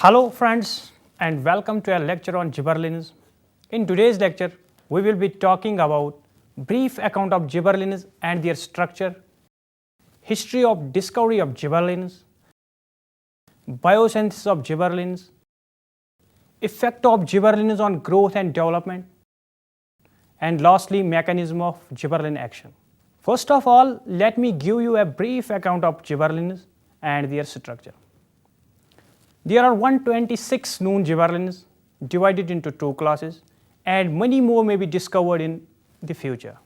Hello friends and welcome to a lecture on gibberellins. In today's lecture, we will be talking about brief account of gibberellins and their structure, history of discovery of gibberellins, biosynthesis of gibberellins, effect of gibberellins on growth and development, and lastly mechanism of gibberellin action. First of all, let me give you a brief account of gibberellins and their structure. There are 126 known gibberellins divided into two classes, and many more may be discovered in the future.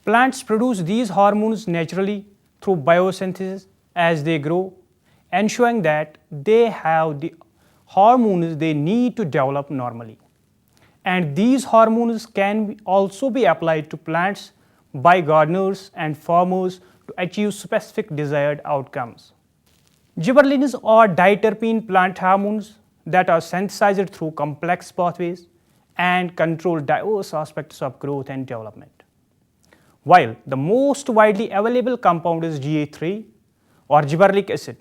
Plants produce these hormones naturally through biosynthesis as they grow, ensuring that they have the hormones they need to develop normally. And these hormones can also be applied to plants by gardeners and farmers to achieve specific desired outcomes. Giberlins are diterpene plant hormones that are synthesized through complex pathways and control diverse aspects of growth and development. While the most widely available compound is GA3 or gibberellic acid,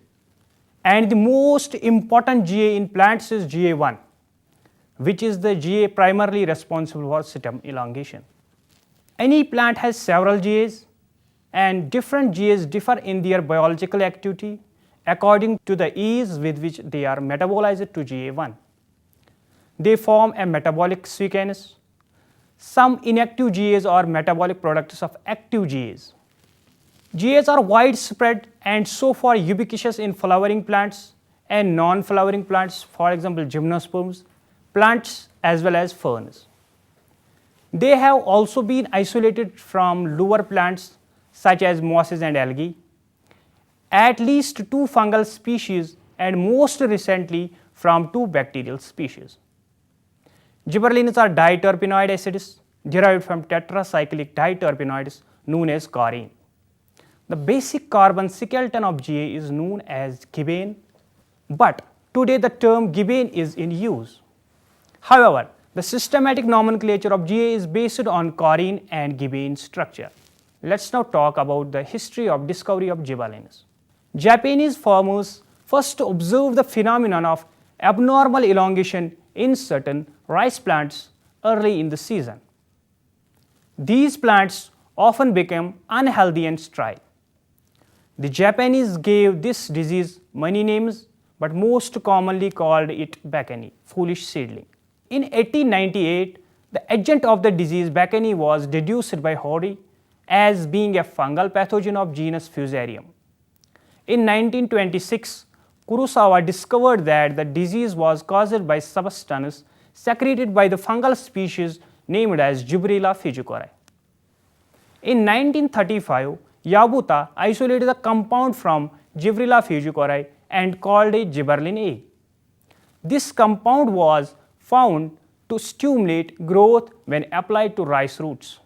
and the most important GA in plants is GA1, which is the GA primarily responsible for stem elongation. Any plant has several GAs, and different GAs differ in their biological activity according to the ease with which they are metabolized to GA1. They form a metabolic sequence. Some inactive GAs are metabolic products of active GAs. GAs are widespread and so far ubiquitous in flowering plants and non-flowering plants, for example gymnosperms, plants as well as ferns. They have also been isolated from lower plants such as mosses and algae, at least two fungal species, and most recently from two bacterial species. Giberellins are diterpenoid acids derived from tetracyclic diterpenoids known as carene. The basic carbon skeleton of GA is known as gibbene, but today the term gibbene is in use. However, the systematic nomenclature of GA is based on carene and gibbene structure. Let's now talk about the history of discovery of gibberellins. Japanese farmers first observed the phenomenon of abnormal elongation in certain rice plants early in the season. These plants often became unhealthy and sterile. The Japanese gave this disease many names, but most commonly called it Botany, foolish seedling. In 1898, the agent of the disease Botany was deduced by Hori as being a fungal pathogen of genus Fusarium. In 1926, Kurosawa discovered that the disease was caused by substance secreted by the fungal species named as Gibberella fujikuri. In 1935, Yabuta isolated the compound from Gibberella fujikuri and called it gibberellin A. This compound was found to stimulate growth when applied to rice roots.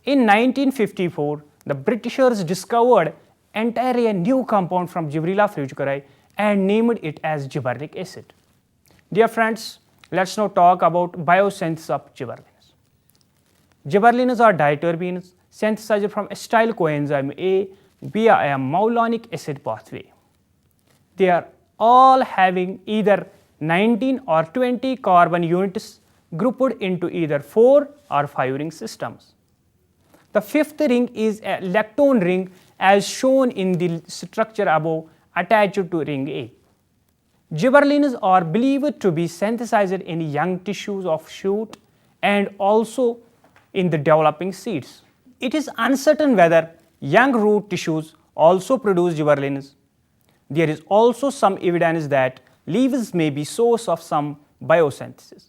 In 1954, the Britishers discovered entirely a new compound from Gibberella fujikuri and named it as gibberellic acid. Dear friends, let's now talk about biosynthesis of gibberellins. Gibberellins are diterpenes synthesized from acetyl coenzyme A via a malonic acid pathway. They are all having either 19 or 20 carbon units grouped into either 4 or 5 ring systems. The fifth ring is a lactone ring as shown in the structure above attached to ring A. Gibberellins are believed to be synthesized in young tissues of shoot and also in the developing seeds. It is uncertain whether young root tissues also produce gibberellins. There is also some evidence that leaves may be source of some biosynthesis.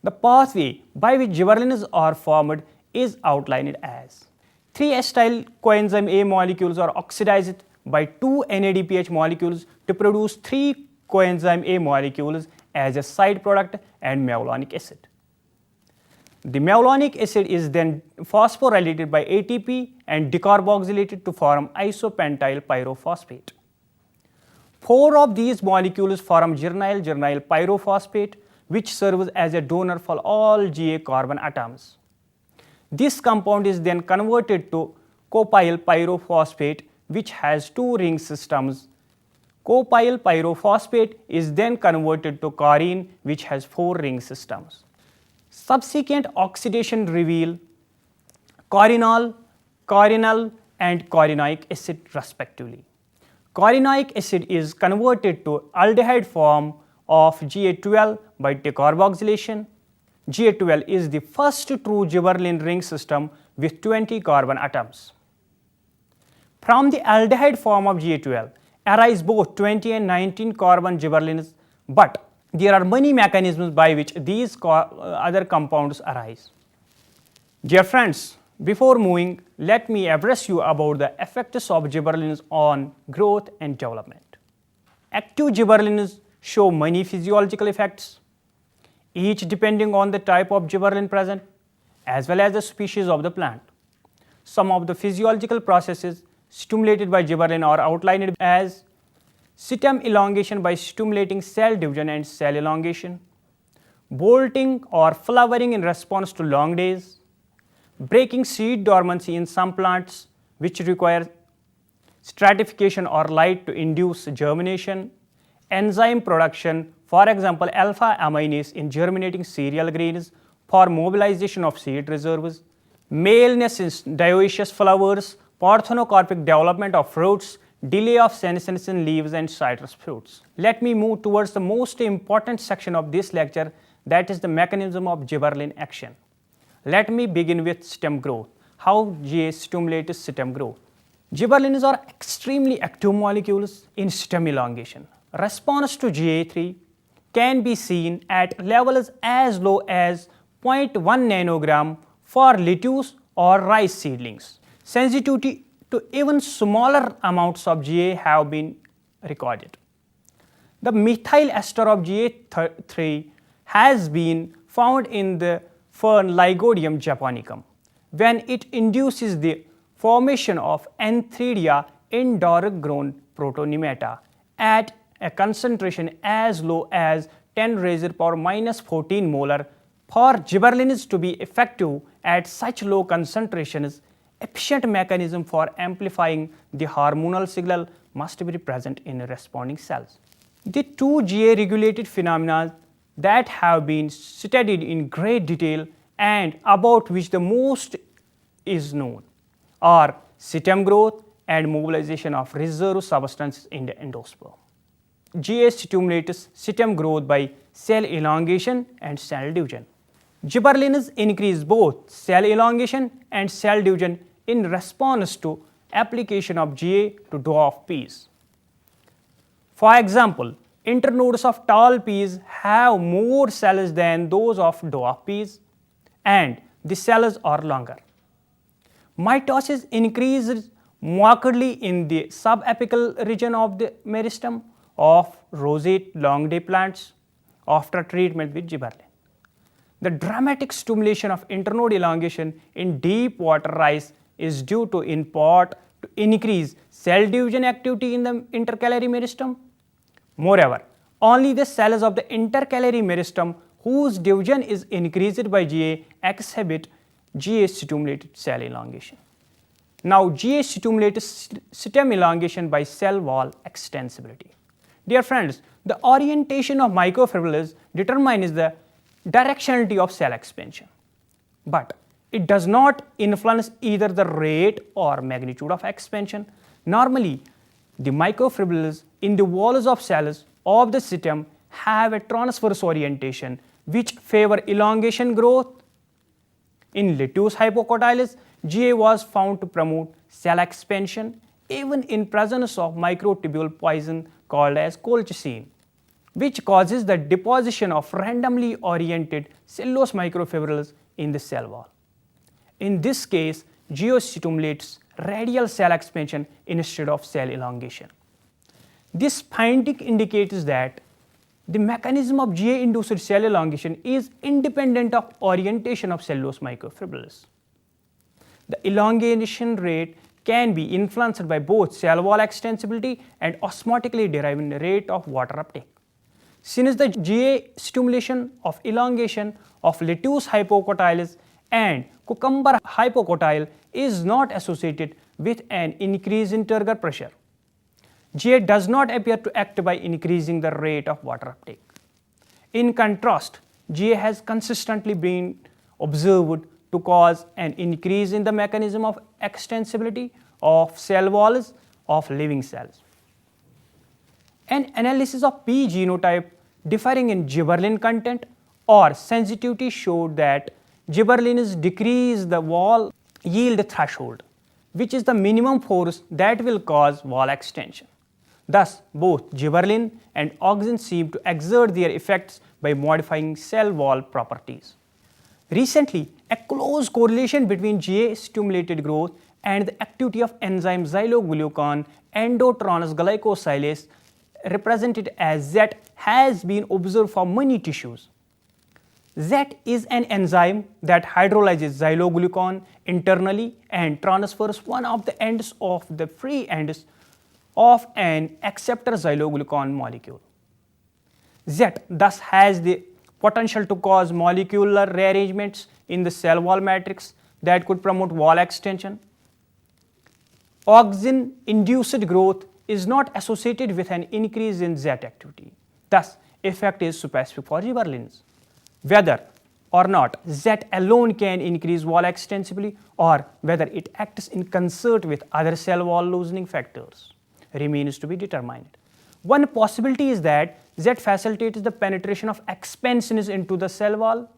The pathway by which gibberellins are formed is outlined as 3 acetyl coenzyme A molecules are oxidized by 2 NADPH molecules to produce 3 coenzyme A molecules as a side product and malonic acid. The malonic acid is then phosphorylated by ATP and decarboxylated to form isopentyl pyrophosphate. 4 of these molecules form geranyl pyrophosphate, which serves as a donor for all GA carbon atoms. This compound is then converted to copyl pyrophosphate, which has 2 ring systems Copyl pyrophosphate is then converted to chlorine, which has 4 ring systems. Subsequent oxidation reveal chorinol, chorinal and chorinoic acid respectively. Chorinoic acid is converted to aldehyde form of Ga12 by decarboxylation. Ga12 is the first true Giberlin ring system with 20 carbon atoms. From the aldehyde form of Ga12 arise both 20 and 19 carbon gibberellins, but there are many mechanisms by which these other compounds arise. Dear friends, before moving, let me address you about the effects of gibberellins on growth and development. Active gibberellins show many physiological effects, each depending on the type of gibberellin present as well as the species of the plant. Some of the physiological processes stimulated by gibberellin are outlined as stem elongation by stimulating cell division and cell elongation, bolting or flowering in response to long days, breaking seed dormancy in some plants which require stratification or light to induce germination, enzyme production, for example alpha aminase in germinating cereal grains for mobilization of seed reserves, maleness in dioecious flowers, parthenocarpic development of fruits, delay of senescence in leaves and citrus fruits. Let me move towards the most important section of this lecture, that is the mechanism of gibberellin action. Let me begin with stem growth. How GA stimulates stem growth. Gibberellins are extremely active molecules in stem elongation. Response to GA3 can be seen at levels as low as 0.1 nanogram for lettuce or rice seedlings. Sensitivity to even smaller amounts of GA have been recorded. The methyl ester of GA3 has been found in the fern Lygodium japonicum when it induces the formation of antheridia in dark grown protonemata at a concentration as low as 10 raised to power minus 14 molar. For gibberellins to be effective at such low concentrations, efficient mechanism for amplifying the hormonal signal must be present in responding cells. The two GA regulated phenomena that have been studied in great detail and about which the most is known are stem growth and mobilization of reserve substances in the endosperm. GA stimulates stem growth by cell elongation and cell division. Gibberellins increase both cell elongation and cell division in response to application of GA to dwarf peas. For example, internodes of tall peas have more cells than those of dwarf peas, and the cells are longer. Mitosis increases markedly in the subapical region of the meristem of roseate long day plants after treatment with gibberellin. The dramatic stimulation of internode elongation in deep water rice is due to in part to increase cell division activity in the intercalary meristem. Moreover, only the cells of the intercalary meristem whose division is increased by GA exhibit GA stimulated cell elongation. Now GA stimulates stem elongation by cell wall extensibility. Dear friends, the orientation of microfibrils determines the directionality of cell expansion, but it does not influence either the rate or magnitude of expansion. Normally, the microfibrils in the walls of cells of the stem have a transverse orientation which favor elongation growth. In lettuce hypocotyledons, GA was found to promote cell expansion even in presence of microtubule poison called as colchicine, which causes the deposition of randomly oriented cellulose microfibrils in the cell wall. In this case, GA stimulates radial cell expansion instead of cell elongation. This finding indicates that the mechanism of GA-induced cell elongation is independent of orientation of cellulose microfibrils. The elongation rate can be influenced by both cell wall extensibility and osmotically derived rate of water uptake. Since the GA stimulation of elongation of lettuce hypocotyledons and cucumber hypocotyle is not associated with an increase in turgor pressure, GA does not appear to act by increasing the rate of water uptake. In contrast, GA has consistently been observed to cause an increase in the mechanism of extensibility of cell walls of living cells. An analysis of P genotype differing in gibberellin content or sensitivity showed that gibberellins decrease the wall yield threshold, which is the minimum force that will cause wall extension. Thus, both gibberellin and auxin seem to exert their effects by modifying cell wall properties. Recently, a close correlation between GA-stimulated growth and the activity of enzyme xyloglucone endotransglycosylase, represented as Z, has been observed for many tissues. Z is an enzyme that hydrolyzes xyloglucone internally and transfers one of the ends of the free ends of an acceptor xyloglucone molecule. Z thus has the potential to cause molecular rearrangements in the cell wall matrix that could promote wall extension. Auxin-induced growth is not associated with an increase in Z activity. Thus, effect is specific for gibberellins. Whether or not Z alone can increase wall extensibility or whether it acts in concert with other cell wall loosening factors remains to be determined. One possibility is that Z facilitates the penetration of expansions into the cell wall.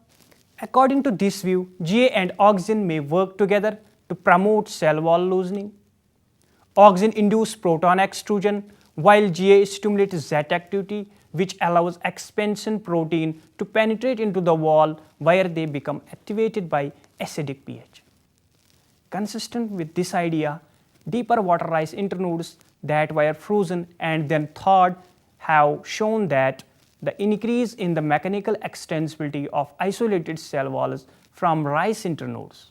According to this view, GA and auxin may work together to promote cell wall loosening. Auxin induces proton extrusion while GA stimulates Z activity, which allows expansion protein to penetrate into the wall where they become activated by acidic pH. Consistent with this idea, deeper water ice internodes that were frozen and then thawed have shown that the increase in the mechanical extensibility of isolated cell walls from rice internodes.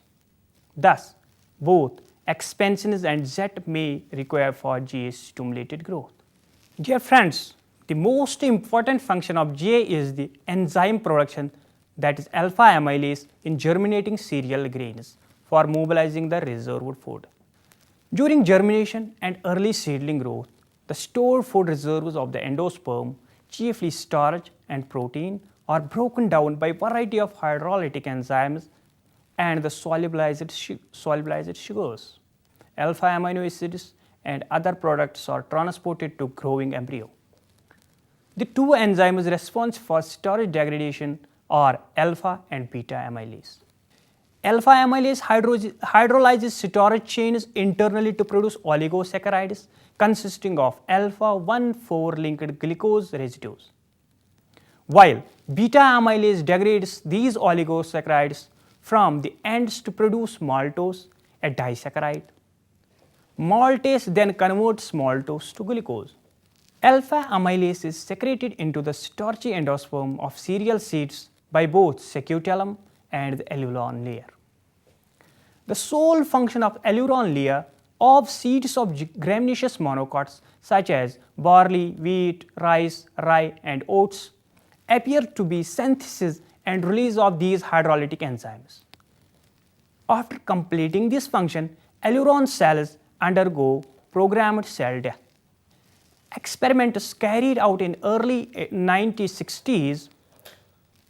Thus, both expansions and Z may require for GA stimulated growth. Dear friends, the most important function of GA is the enzyme production, that is alpha amylase, in germinating cereal grains for mobilizing the reserved food. During germination and early seedling growth, the stored food reserves of the endosperm, chiefly starch and protein, are broken down by a variety of hydrolytic enzymes and the solubilized sugars. Alpha amino acids and other products are transported to growing embryo. The two enzymes responsible for storage degradation are alpha and beta amylase. Alpha amylase hydrolyzes storage chains internally to produce oligosaccharides consisting of alpha-1,4 linked glucose residues, while beta amylase degrades these oligosaccharides from the ends to produce maltose, a disaccharide. Maltase then converts maltose to glucose. Alpha amylase is secreted into the starchy endosperm of cereal seeds by both scutellum and the alveolon layer. The sole function of alveolon layer of seeds of gramineous monocots such as barley, wheat, rice, rye and oats appear to be synthesis and release of these hydrolytic enzymes. After completing this function, alveolon cells undergo programmed cell death. Experiments carried out in early 1960s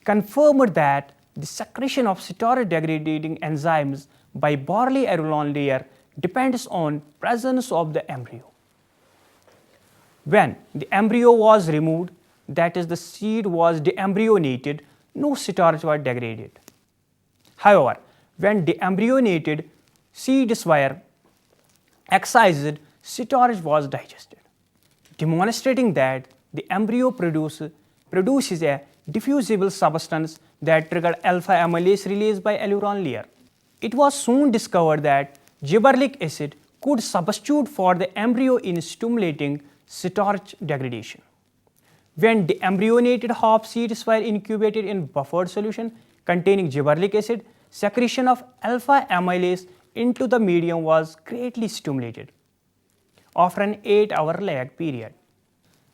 confirmed that the secretion of storage degrading enzymes by barley alveolon layer depends on presence of the embryo. When the embryo was removed, that is, the seed was deembryonated, no starch was degraded. However, when deembryonated seeds were excised, starch was digested, demonstrating that the embryo produces a diffusible substance that triggered alpha amylase release by alveolon layer. It was soon discovered that gibberellic acid could substitute for the embryo in stimulating starch degradation. When deembryonated hop seeds were incubated in buffered solution containing gibberellic acid, secretion of alpha amylase into the medium was greatly stimulated after an 8-hour lag period.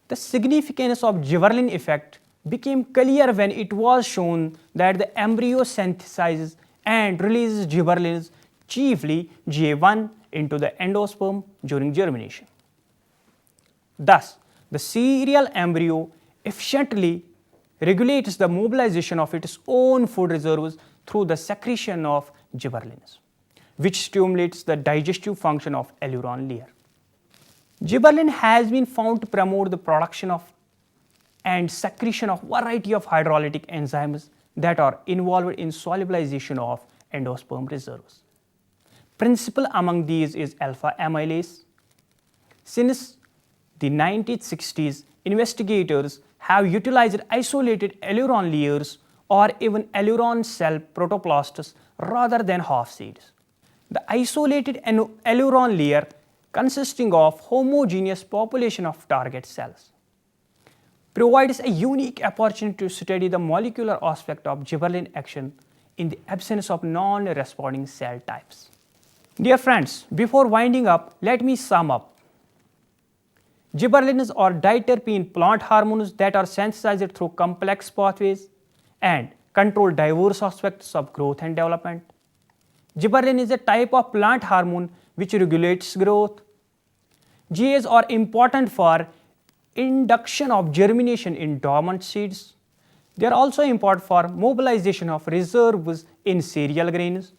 The significance of gibberellin effect became clear when it was shown that the embryo synthesizes and releases gibberellins, chiefly GA1, into the endosperm during germination. Thus, the cereal embryo efficiently regulates the mobilization of its own food reserves through the secretion of gibberellins, which stimulates the digestive function of aileron layer. Giberlin has been found to promote the production of and secretion of variety of hydrolytic enzymes that are involved in solubilization of endosperm reserves. Principal among these is alpha amylase. Since the 1960s, investigators have utilized isolated aileron layers or even aileron cell protoplasts rather than half seeds. The isolated aileron layer consisting of homogeneous population of target cells provides a unique opportunity to study the molecular aspect of gibberellin action in the absence of non-responding cell types. Dear friends, before winding up, let me sum up. Gibberellins are diterpene plant hormones that are synthesized through complex pathways and control diverse aspects of growth and development. Giberlin is a type of plant hormone which regulates growth. GAs are important for induction of germination in dormant seeds. They are also important for mobilization of reserves in cereal grains.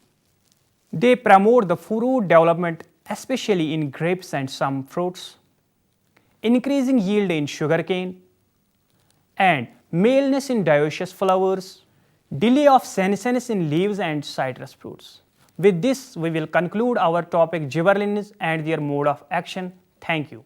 They promote the fruit development, especially in grapes and some fruits, increasing yield in sugarcane, and maleness in dioecious flowers, delay of senescence in leaves and citrus fruits. With this, we will conclude our topic gibberellins and their mode of action. Thank you.